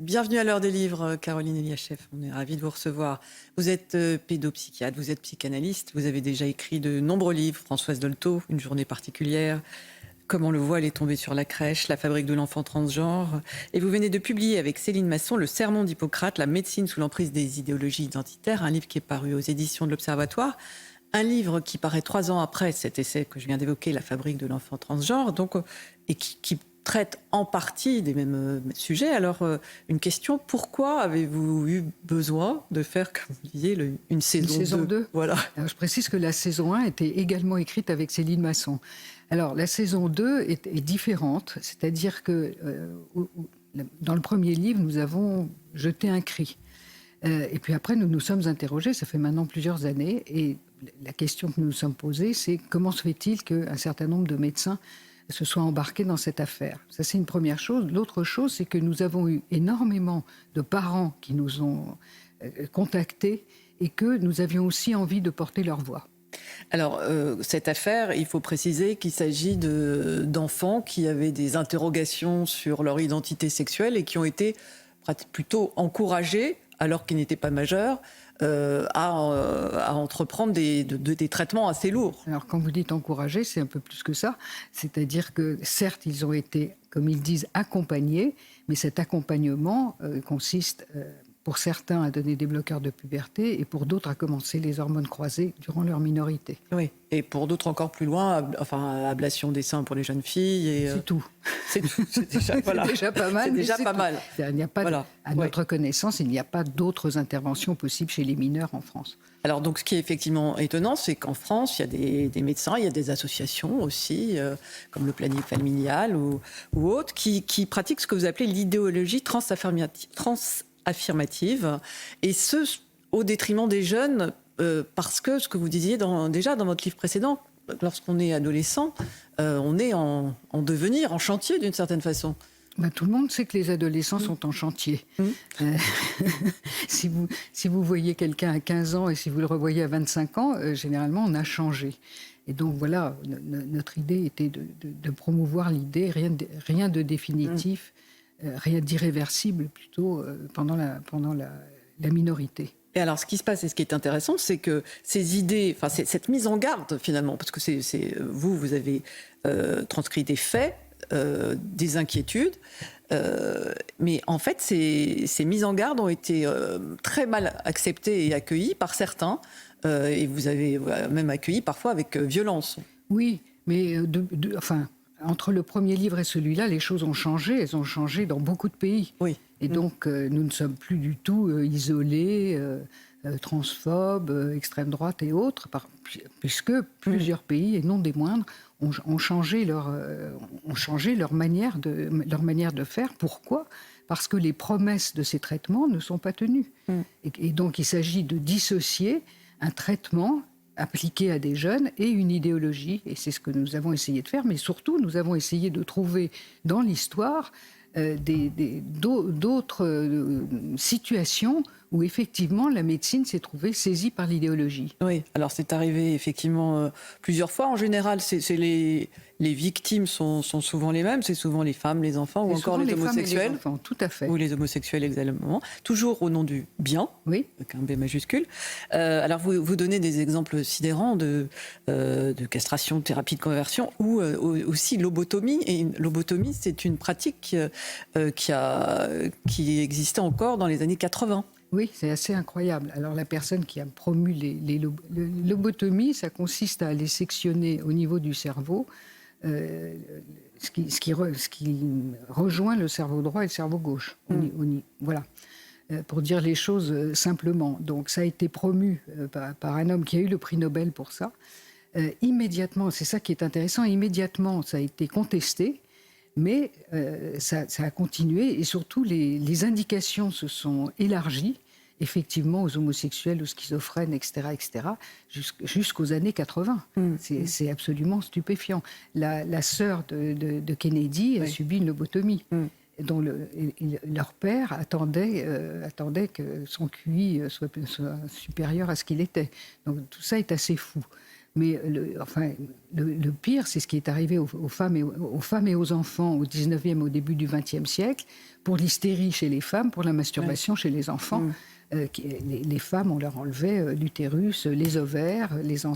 Bienvenue à l'heure des livres, Caroline Eliachef. On est ravis de vous recevoir. Vous êtes pédopsychiatre, vous êtes psychanalyste, vous avez déjà écrit de nombreux livres. Françoise Dolto, Une journée particulière, Comment le voile est tombé sur la crèche, La fabrique de l'enfant transgenre. Et vous venez de publier avec Céline Masson Le sermon d'Hippocrate, La médecine sous l'emprise des idéologies identitaires, un livre qui est paru aux éditions de l'Observatoire. Un livre qui paraît 3 ans après cet essai que je viens d'évoquer, La fabrique de l'enfant transgenre, donc, et qui traite en partie des mêmes sujets. Alors, une question, pourquoi avez-vous eu besoin de faire, comme vous disiez, une saison 2? Voilà. Alors, je précise que la saison 1 était également écrite avec Céline Masson. Alors, la saison 2 est différente, c'est-à-dire que dans le premier livre, nous avons jeté un cri. Et puis après, nous nous sommes interrogés, ça fait maintenant plusieurs années, et la question que nous nous sommes posée, c'est comment se fait-il qu'un certain nombre de médecins se soient embarqués dans cette affaire. Ça, c'est une première chose. L'autre chose, c'est que nous avons eu énormément de parents qui nous ont contactés et que nous avions aussi envie de porter leur voix. Alors, cette affaire, il faut préciser qu'il s'agit d'enfants qui avaient des interrogations sur leur identité sexuelle et qui ont été plutôt encouragés, alors qu'ils n'étaient pas majeurs, à entreprendre des traitements assez lourds. Alors, quand vous dites encourager, c'est un peu plus que ça. C'est-à-dire que, certes, ils ont été, comme ils disent, accompagnés, mais cet accompagnement consiste, pour certains, à donner des bloqueurs de puberté et pour d'autres, à commencer les hormones croisées durant leur minorité. Oui, et pour d'autres encore plus loin, ablation des seins pour les jeunes filles. Et, c'est tout. C'est tout. C'est déjà, voilà. C'est déjà pas mal. C'est déjà pas mal. Il n'y a pas, voilà. À notre connaissance, il n'y a pas d'autres interventions possibles chez les mineurs en France. Alors, donc, ce qui est effectivement étonnant, c'est qu'en France, il y a des médecins, il y a des associations aussi, comme le planning familial ou autres, qui pratiquent ce que vous appelez l'idéologie transaffirmative, et ce, au détriment des jeunes, parce que, ce que vous disiez déjà dans votre livre précédent, lorsqu'on est adolescent, on est en devenir, en chantier d'une certaine façon. Tout le monde sait que les adolescents sont en chantier. Si vous voyez quelqu'un à 15 ans et si vous le revoyez à 25 ans, généralement, on a changé. Et donc, voilà, notre idée était de promouvoir l'idée, rien de définitif, rien d'irréversible, plutôt, pendant la minorité. Et alors, ce qui se passe et ce qui est intéressant, c'est que ces idées, cette mise en garde, finalement, parce que vous avez transcrit des faits, des inquiétudes, mais en fait, ces mises en garde ont été très mal acceptées et accueillies par certains, et vous avez même accueilli parfois avec violence. Oui, mais entre le premier livre et celui-là, les choses ont changé. Elles ont changé dans beaucoup de pays. Oui. Et donc, nous ne sommes plus du tout isolés, transphobes, extrême droite et autres, puisque plusieurs pays, et non des moindres, ont changé leur manière de faire. Pourquoi ? Parce que les promesses de ces traitements ne sont pas tenues. Et donc, il s'agit de dissocier un traitement appliqué à des jeunes et une idéologie. Et c'est ce que nous avons essayé de faire. Mais surtout, nous avons essayé de trouver dans l'histoire d'autres situations où effectivement la médecine s'est trouvée saisie par l'idéologie. Oui, alors c'est arrivé effectivement plusieurs fois. En général, les victimes sont souvent les mêmes, c'est souvent les femmes, les enfants ou encore les homosexuels. Les enfants, tout à fait. Ou les homosexuels également, toujours au nom du bien, oui. Avec un B majuscule. Alors vous donnez des exemples sidérants de castration, de thérapie de conversion ou aussi lobotomie. Et lobotomie, c'est une pratique qui existait encore dans les années 80. Oui, c'est assez incroyable. Alors la personne qui a promu les lobotomies, ça consiste à aller sectionner au niveau du cerveau ce qui rejoint le cerveau droit et le cerveau gauche. Voilà, pour dire les choses simplement. Donc ça a été promu par un homme qui a eu le prix Nobel pour ça. Immédiatement, c'est ça qui est intéressant, immédiatement ça a été contesté. Mais ça a continué et surtout les indications se sont élargies effectivement aux homosexuels, aux schizophrènes, etc., jusqu'aux années 80. C'est absolument stupéfiant. La sœur de Kennedy a subi une lobotomie, dont leur père attendait que son QI soit supérieur à ce qu'il était. Donc tout ça est assez fou. Mais le pire, c'est ce qui est arrivé aux femmes et aux enfants au 19e, au début du 20e siècle, pour l'hystérie chez les femmes, pour la masturbation chez les enfants. Les femmes, on leur enlevait l'utérus, les ovaires, les enfants.